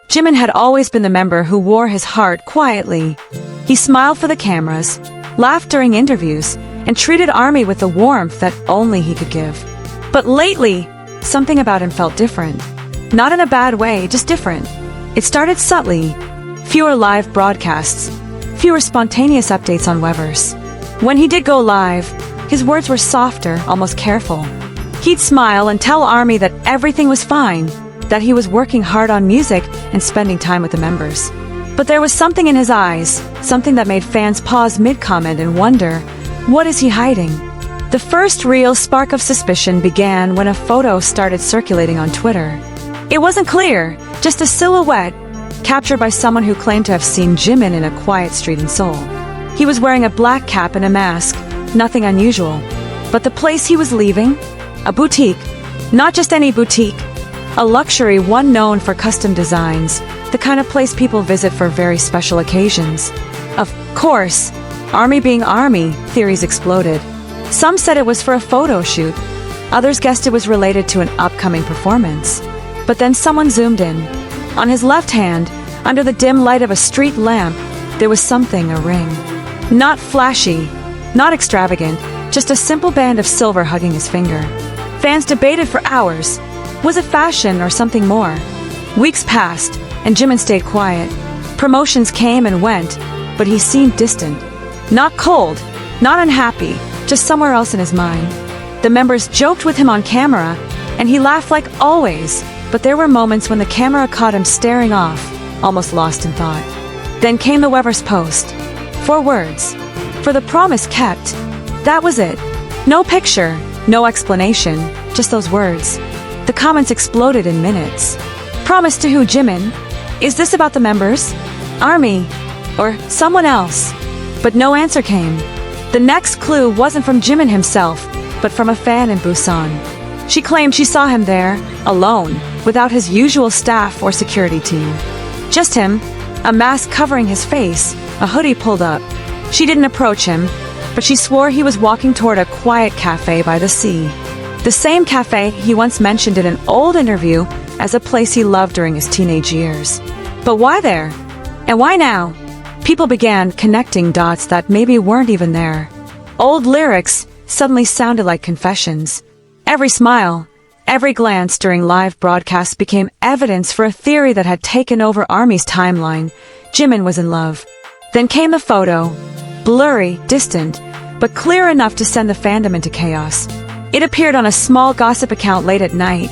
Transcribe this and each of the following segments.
Jimin had always been the member who wore his heart quietly. He smiled for the cameras, laughed during interviews, and treated ARMY with the warmth that only he could give. But lately, something about him felt different. Not in a bad way, just different. It started subtly. Fewer live broadcasts, fewer spontaneous updates on Weverse. When he did go live, his words were softer, almost careful. He'd smile and tell ARMY that everything was fine, that he was working hard on music and spending time with the members. But there was something in his eyes, something that made fans pause mid-comment and wonder, what is he hiding? The first real spark of suspicion began when a photo started circulating on Twitter. It wasn't clear, just a silhouette, captured by someone who claimed to have seen Jimin in a quiet street in Seoul. He was wearing a black cap and a mask, nothing unusual. But the place he was leaving? A boutique. Not just any boutique. A luxury one known for custom designs, the kind of place people visit for very special occasions. Of course, ARMY being ARMY, theories exploded. Some said it was for a photo shoot. Others guessed it was related to an upcoming performance. But then someone zoomed in. On his left hand, under the dim light of a street lamp, there was something, a ring. Not flashy, not extravagant, just a simple band of silver hugging his finger. Fans debated for hours. Was it fashion or something more? Weeks passed, and Jimin stayed quiet. Promotions came and went, but he seemed distant. Not cold, not unhappy, just somewhere else in his mind. The members joked with him on camera, and he laughed like always, but there were moments when the camera caught him staring off, almost lost in thought. Then came the Weverse post. 4 words. For the promise kept. That was it. No picture, no explanation, just those words. The comments exploded in minutes. Promise to who, Jimin? Is this about the members? ARMY? Or someone else? But no answer came. The next clue wasn't from Jimin himself, but from a fan in Busan. She claimed she saw him there, alone, without his usual staff or security team. Just him, a mask covering his face, a hoodie pulled up. She didn't approach him, but she swore he was walking toward a quiet cafe by the sea. The same cafe he once mentioned in an old interview as a place he loved during his teenage years. But why there? And why now? People began connecting dots that maybe weren't even there. Old lyrics suddenly sounded like confessions. Every smile, every glance during live broadcasts became evidence for a theory that had taken over ARMY's timeline. Jimin was in love. Then came the photo. Blurry, distant, but clear enough to send the fandom into chaos. It appeared on a small gossip account late at night.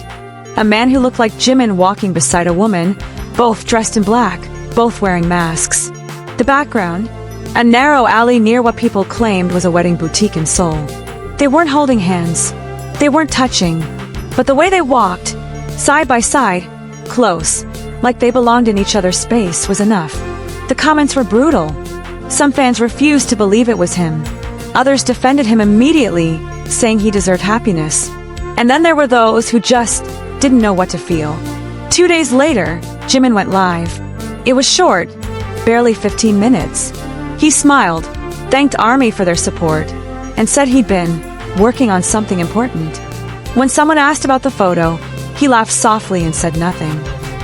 A man who looked like Jimin walking beside a woman, both dressed in black, both wearing masks. The background? A narrow alley near what people claimed was a wedding boutique in Seoul. They weren't holding hands. They weren't touching. But the way they walked, side by side, close, like they belonged in each other's space, was enough. The comments were brutal. Some fans refused to believe it was him. Others defended him immediately, saying he deserved happiness. And then there were those who just didn't know what to feel. 2 days later, Jimin went live. It was short, barely 15 minutes. He smiled, thanked ARMY for their support, and said he'd been working on something important. When someone asked about the photo, he laughed softly and said nothing.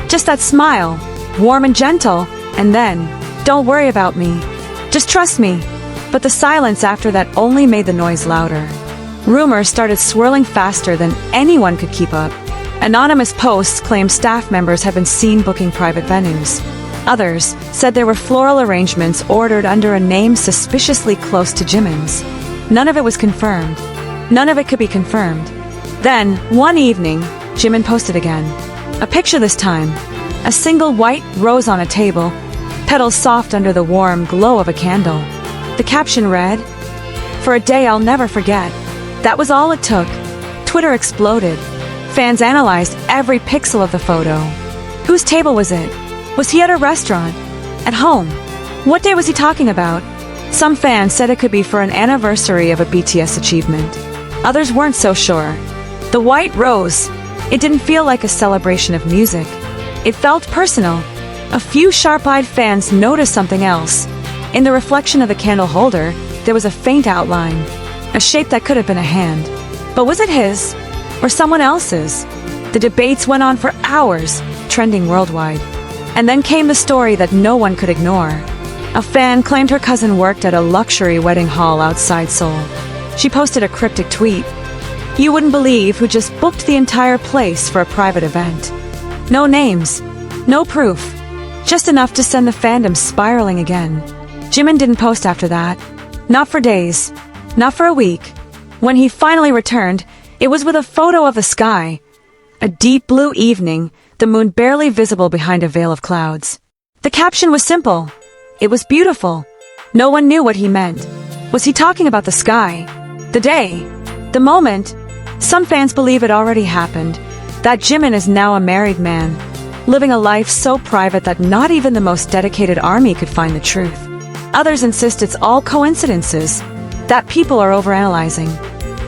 Just that smile, warm and gentle, and then, don't worry about me. Just trust me. But the silence after that only made the noise louder. Rumors started swirling faster than anyone could keep up. Anonymous posts claimed staff members had been seen booking private venues. Others said there were floral arrangements ordered under a name suspiciously close to Jimin's. None of it was confirmed. None of it could be confirmed. Then, one evening, Jimin posted again. A picture this time. A single white rose on a table, petals soft under the warm glow of a candle. The caption read, "For a day I'll never forget." That was all it took. Twitter exploded. Fans analyzed every pixel of the photo. Whose table was it? Was he at a restaurant? At home? What day was he talking about? Some fans said it could be for an anniversary of a BTS achievement. Others weren't so sure. The white rose. It didn't feel like a celebration of music. It felt personal. A few sharp-eyed fans noticed something else. In the reflection of the candle holder, there was a faint outline, a shape that could have been a hand. But was it his? Or someone else's? The debates went on for hours, trending worldwide. And then came the story that no one could ignore. A fan claimed her cousin worked at a luxury wedding hall outside Seoul. She posted a cryptic tweet. "You wouldn't believe who just booked the entire place for a private event." No names, no proof, just enough to send the fandom spiraling again. Jimin didn't post after that. Not for days, not for a week. When he finally returned, it was with a photo of the sky. A deep blue evening, the moon barely visible behind a veil of clouds. The caption was simple. It was beautiful. No one knew what he meant. Was he talking about the sky? The day? The moment? Some fans believe it already happened, that Jimin is now a married man, living a life so private that not even the most dedicated army could find the truth. Others insist it's all coincidences, that people are overanalyzing.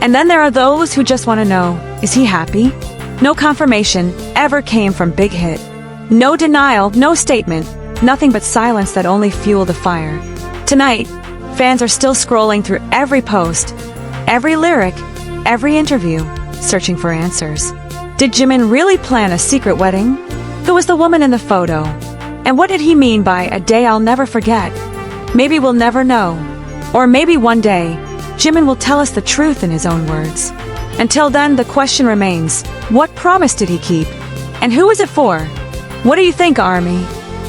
And then there are those who just want to know, is he happy? No confirmation ever came from Big Hit. No denial, no statement, nothing but silence that only fueled the fire. Tonight, fans are still scrolling through every post, every lyric, every interview, searching for answers. Did Jimin really plan a secret wedding? Who was the woman in the photo? And what did he mean by a day I'll never forget? Maybe we'll never know. Or maybe one day, Jimin will tell us the truth in his own words. Until then, the question remains, what promise did he keep? And who is it for? What do you think, Army?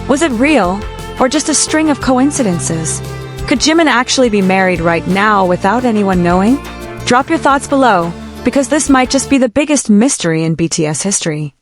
Was it real, or just a string of coincidences? Could Jimin actually be married right now without anyone knowing? Drop your thoughts below, because this might just be the biggest mystery in BTS history.